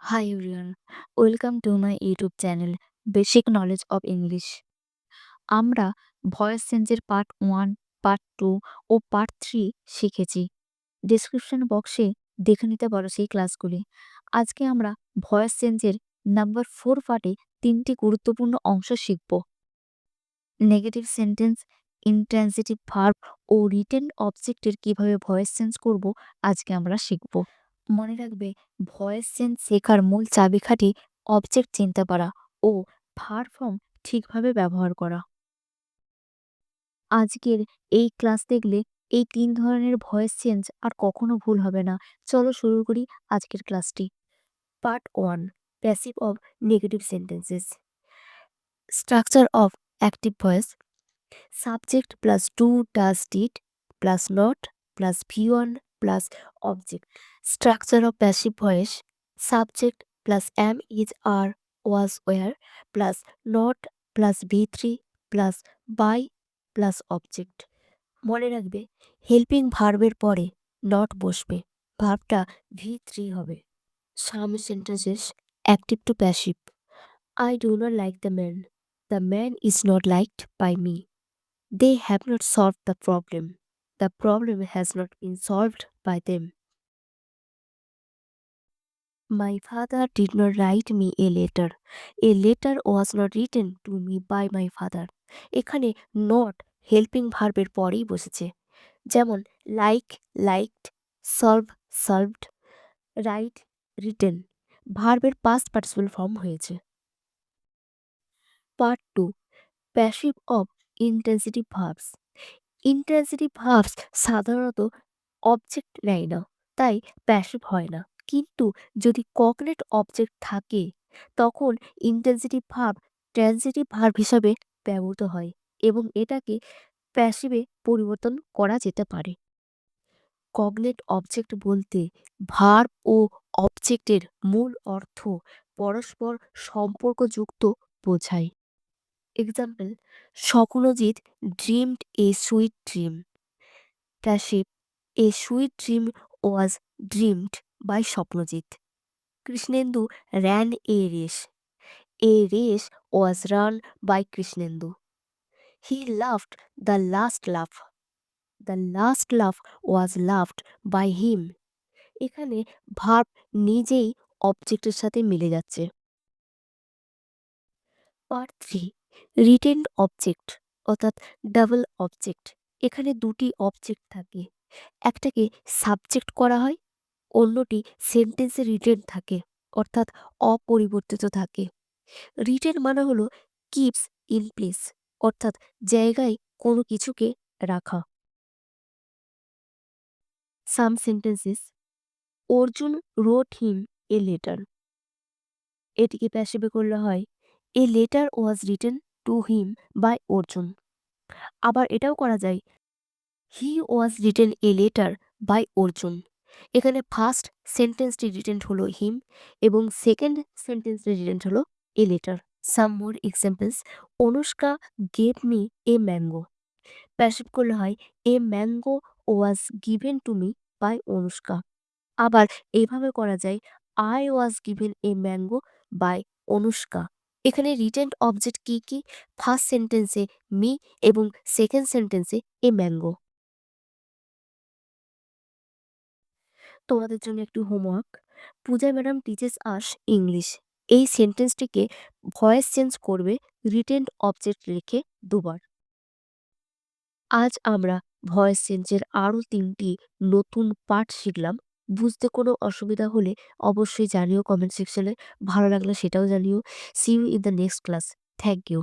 Hi everyone, welcome to my YouTube channel Basic Knowledge of English. আমরা voice চেঞ্জের part 1, part 2 ও part 3 শিখেছি। Description বক্সে দেখে নিতে পারো সেই ক্লাসগুলি। আজকে আমরা ভয়েস চেঞ্জের নাম্বার 4 পার্টে 3টি গুরুত্বপূর্ণ অংশ শিখব। নেগেটিভ সেন্টেন্স, ইন্ট্রান্সিটিভ ভার্ব ও রিটেন অবজেক্টের কিভাবে ভয়েস চেঞ্জ করব আজকে আমরা শিখব। মনে রাখবে, ভয়েস চেঞ্জ শেখার মূল চাবিকাঠি অবজেক্ট চিনতে পারা ও ভার্ব ফর্ম ঠিকভাবে ব্যবহার করা। আজকের এই ক্লাস দেখলে এই 3 ধরনের ভয়েস চেঞ্জ আর কখনো ভুল হবে না। চলো শুরু করি আজকের ক্লাসটি। Part 1, passive of negative sentences. Structure of active voice: subject plus do does did plus not plus V one plus object. Structure of passive voice: subject plus am is are was were plus not plus ভি3 plus by plus object. মনে রাখবে, helping ভার্বের পরে not বসবে, ভার্বটা ভি3 হবে। Some sentences active to passive: I do not like the man is not liked by me. They have not solved the problem. The problem has not been solved by them. My father did not write me a letter. A letter was not written to me by my father. এখানে not helping ভার্বের পরেই বসেছে। যেমন like, liked, solve, solved, write, written ভার্বের past participle form হয়েছে। Part 2, passive of intransitive verbs. Intransitive verbs সাধারণত object নেয় না, তাই প্যাসিভ হয় না। কিন্তু যদি কগনেট অবজেক্ট থাকে তখন ইন্টেন্সিটিভ ভার্ব ট্রান্সিটিভ ভার্ব হিসাবে ব্যবহৃত হয় এবং এটাকে প্যাসিভে পরিবর্তন করা যেতে পারে। কগনেট অবজেক্ট বলতে ভার্ব ও অবজেক্টের মূল অর্থ পরস্পর সম্পর্কযুক্ত বোঝায়। Example: Swapnajit dreamed a sweet dream. Passive: a sweet dream was dreamed by Swapnajit. Krishnendu ran a race. A race was run by Krishnendu. He laughed the last laugh. The last laugh was loved by him. এখানে verb নিজেই অবজেক্টের সাথে মিলে যাচ্ছে। Part 3, written object অর্থাৎ double object. এখানে দুটি object থাকে, একটাকে সাবজেক্ট করা হয়, অন্যটি সেন্টেন্সে রিটেন থাকে অর্থাৎ অপরিবর্তিত থাকে। রিটেন মানে হলো কিপস ইন প্লেস অর্থাৎ জায়গায় কোনো কিছুকে রাখা। Some sentences: Arjun wrote him a letter. এটিকে প্যাসিভে করলে হয় a letter was written to him by Arjun. আবার এটাও করা যায় he was written a letter by Arjun. এখানে ফার্স্ট সেন্টেন্সটি রিটেন্ড হলো হিম এবং সেকেন্ড সেন্টেন্সটি রিটেন্ড হলো a letter. Some more examples: Anushka gave me a mango. Passive করলে হয় a mango was given to me by Anushka. আবার এইভাবে করা যায় I was given a mango by Anushka. এখানে রিটেন্ড অবজেক্ট কি কি? ফার্স্ট সেন্টেন্সে মি এবং সেকেন্ড সেন্টেন্সে এ ম্যাঙ্গো। তোমাদের জন্য একটু হোমওয়ার্ক: পূজা ম্যাডাম টিচেস আস ইংলিশ। এই সেন্টেন্সটিকে ভয়েস চেঞ্জ করবে রিটেন্ড অবজেক্ট রেখে দুবার। আজ আমরা ভয়েস চেঞ্জের আরও 3টি নতুন পার্ট শিখলাম। বুঝতে কোনো অসুবিধা হলে অবশ্যই জানিও কমেন্ট সেকশনে। ভালো লাগলে সেটাও জানিও। See you in the next class. Thank you.